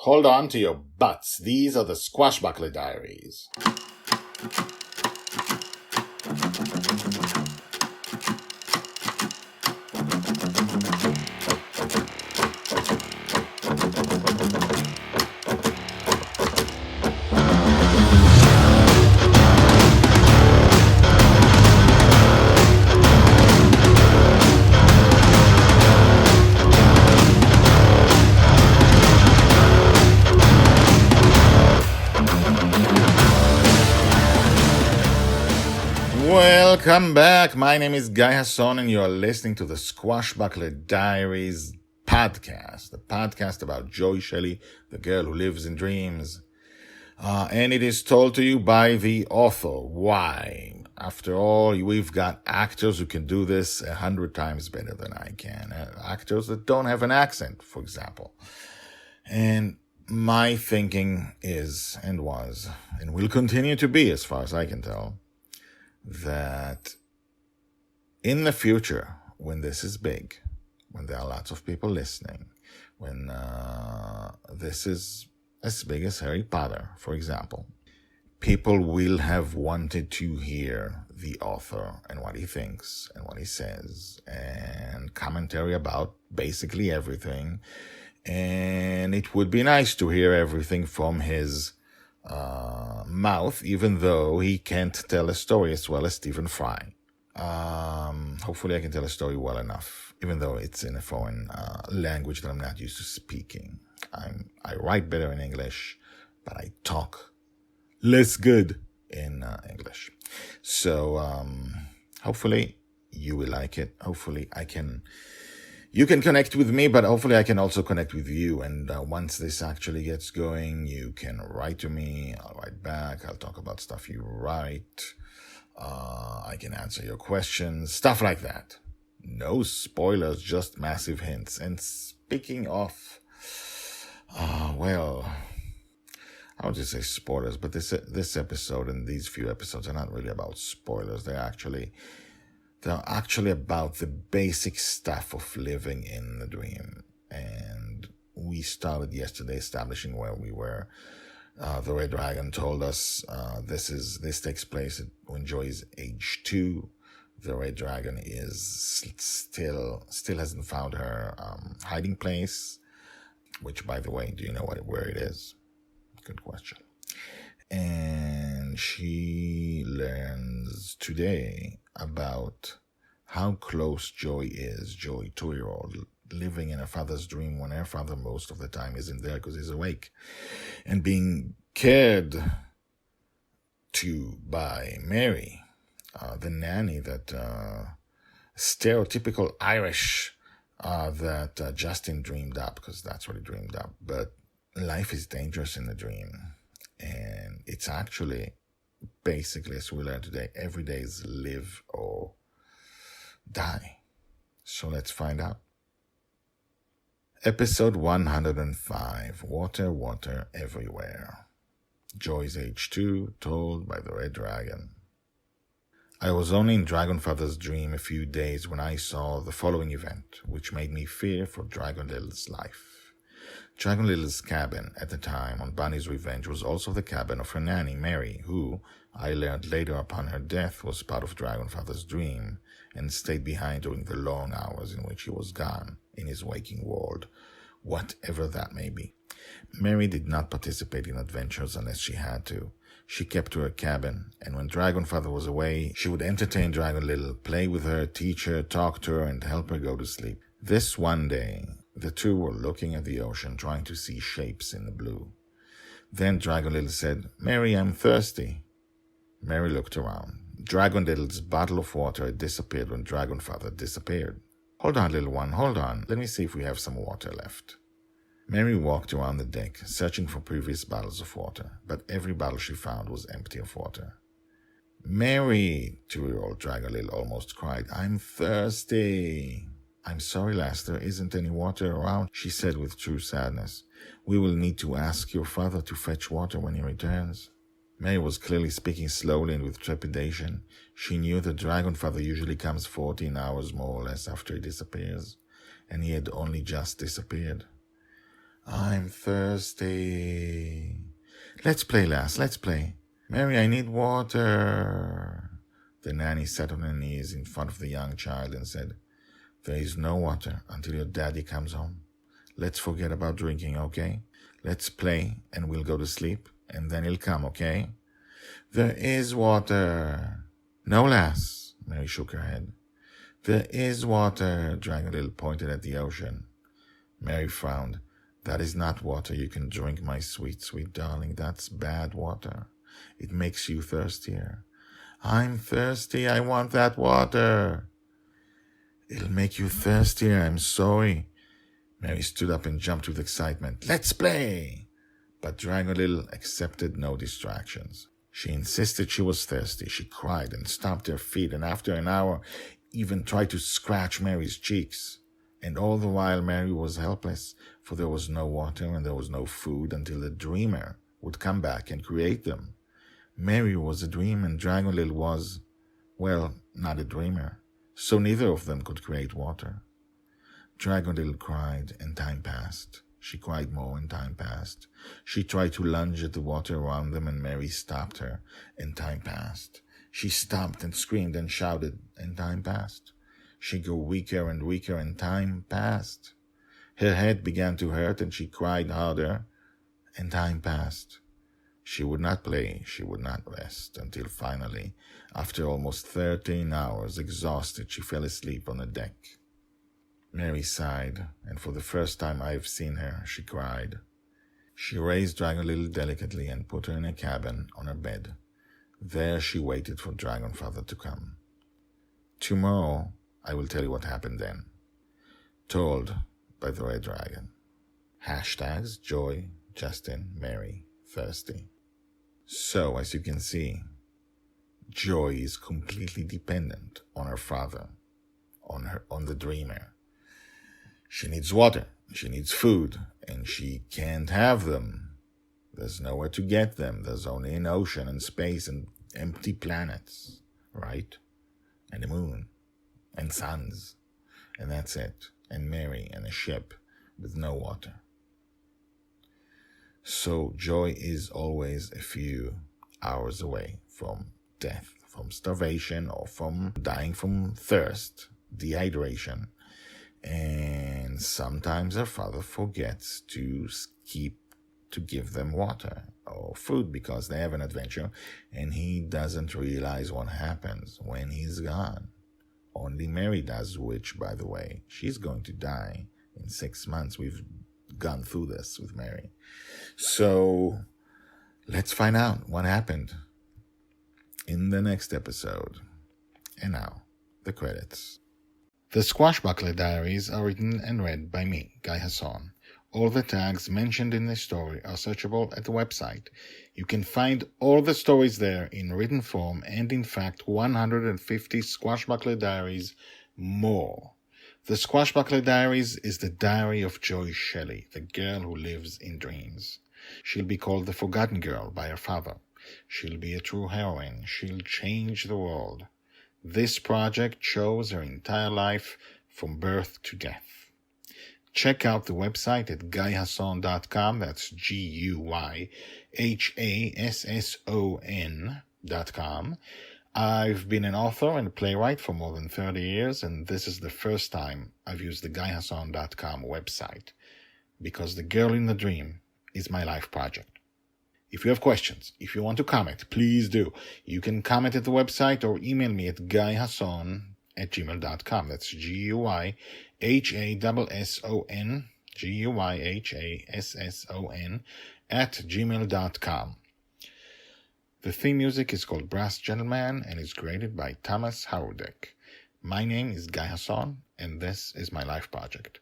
Hold on to your butts. These are the Squashbuckler Diaries. Welcome back. My name is Guy Hasson, and you are listening to the Squashbuckler Diaries podcast, the podcast about Shelley, the girl who lives in dreams. And it is told to you by the author. Why? After all, we've got actors who can do this 100 times better than I can. Actors that don't have an accent, for example. And my thinking is, and was, and will continue to be, as far as I can tell, that in the future, when this is big, when there are lots of people listening, when this is as big as Harry Potter, for example, people will have wanted to hear the author and what he thinks and what he says and commentary about basically everything. And it would be nice to hear everything from his mouth, even though he can't tell a story as well as Stephen Fry. Hopefully I can tell a story well enough, even though it's in a foreign language that I'm not used to speaking. I write better in English, but I talk less good in English. So hopefully you will like it. Hopefully you can connect with me, but hopefully I can also connect with you. And once this actually gets going, you can write to me. I'll write back. I'll talk about stuff you write. I can answer your questions, stuff like that. No spoilers, just massive hints. And speaking of, I would just say spoilers, but this episode and these few episodes are not really about spoilers. They're actually about the basic stuff of living in the dream. And we started yesterday establishing where we were. The Red Dragon told us this takes place when Joy is age 2. The Red Dragon is still hasn't found her hiding place. Which, by the way, do you know where it is? Good question. And she learns today about how close Joy is, Joy, 2-year-old, living in her father's dream when her father most of the time isn't there because he's awake, and being cared to by Mary, the nanny, that stereotypical Irish that Justin dreamed up, because that's what he dreamed up. But life is dangerous in the dream. And it's actually, basically, as we learned today, every day is live or die. So let's find out. Episode 105, Water, Water Everywhere. Joy's age 2, told by the Red Dragon. I was only in Dragonfather's dream a few days when I saw the following event, which made me fear for Dragon Little's life. Dragon Little's cabin at the time on Bonny's revenge was also the cabin of her nanny, Mary, who, I learned later upon her death, was part of Dragonfather's dream and stayed behind during the long hours in which he was gone in his waking world, whatever that may be. Mary did not participate in adventures unless she had to. She kept to her cabin, and when Dragonfather was away, she would entertain Dragon Little, play with her, teach her, talk to her, and help her go to sleep. This one day, the two were looking at the ocean, trying to see shapes in the blue. Then Dragon Little said, "Mary, I'm thirsty." Mary looked around. Dragon Little's bottle of water had disappeared when Dragonfather disappeared. "Hold on, little one, hold on. Let me see if we have some water left." Mary walked around the deck, searching for previous bottles of water, but every bottle she found was empty of water. "Mary," 2-year-old Dragon Little almost cried, "I'm thirsty." "I'm sorry, lass, there isn't any water around," she said with true sadness. "We will need to ask your father to fetch water when he returns." Mary was clearly speaking slowly and with trepidation. She knew that Dragonfather usually comes 14 hours more or less after he disappears, and he had only just disappeared. I'm thirsty. Let's play, lass, let's play. Mary, I need water. The nanny sat on her knees in front of the young child and said, there is no water until your daddy comes home. Let's forget about drinking, okay? Let's play and we'll go to sleep and then he'll come, okay? There is water. No, lass, Mary shook her head. There is water, Dragon Little pointed at the ocean. Mary frowned. That is not water you can drink, my sweet, sweet darling. That's bad water. It makes you thirstier. I'm thirsty. I want that water. It'll make you thirstier. I'm sorry. Mary stood up and jumped with excitement. Let's play! But Dragon Little accepted no distractions. She insisted she was thirsty. She cried and stomped her feet, and after an hour even tried to scratch Mary's cheeks. And all the while Mary was helpless, for there was no water and there was no food until the dreamer would come back and create them. Mary was a dream and Dragon Little was, well, not a dreamer, so neither of them could create water. Dragon Little cried and time passed. She cried more and time passed. She tried to lunge at the water around them and Mary stopped her and time passed. She stomped and screamed and shouted and time passed. She grew weaker and weaker and time passed. Her head began to hurt and she cried harder and time passed. She would not play, she would not rest, until finally, after almost 13 hours, exhausted, she fell asleep on the deck. Mary sighed, and for the first time I have seen her, she cried. She raised Dragon Little delicately and put her in a cabin on her bed. There she waited for Dragonfather to come. Tomorrow, I will tell you what happened then. Told by the Red Dragon. Hashtags Joy, Justin, Mary, Thirsty. So, as you can see, Joy is completely dependent on her father, on the dreamer. She needs water, she needs food, and she can't have them. There's nowhere to get them. There's only an ocean and space and empty planets, right? And the moon, and suns, and that's it. And Mary and a ship with no water. So Joy is always a few hours away from death, from starvation, or from dying from thirst, dehydration. And sometimes her father forgets to give them water or food because they have an adventure, and he doesn't realize what happens when he's gone. Only Mary does, which, by the way, she's going to die in 6 months. We've gone through this with Mary. So let's find out what happened in the next episode. And now, the credits. The Squashbuckler Diaries are written and read by me, Guy Hasson. All the tags mentioned in this story are searchable at the website. You can find all the stories there in written form and, in fact, 150 Squashbuckler Diaries more. The Squashbuckler Diaries is the diary of Joy Shelley, the girl who lives in dreams. She'll be called the Forgotten Girl by her father. She'll be a true heroine. She'll change the world. This project shows her entire life from birth to death. Check out the website at guyhasson.com. That's GUYHASSON.com. I've been an author and playwright for more than 30 years, and this is the first time I've used the guyhasson.com website, because The Girl in the Dream is my life project. If you have questions, if you want to comment, please do. You can comment at the website or email me at guyhasson@gmail.com. That's GUYHASSON @gmail.com. The theme music is called Brass Gentleman and is created by Thomas Howardek. My name is Guy Hasson, and this is my life project.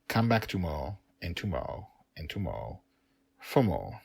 Come back tomorrow, and tomorrow, and tomorrow for more.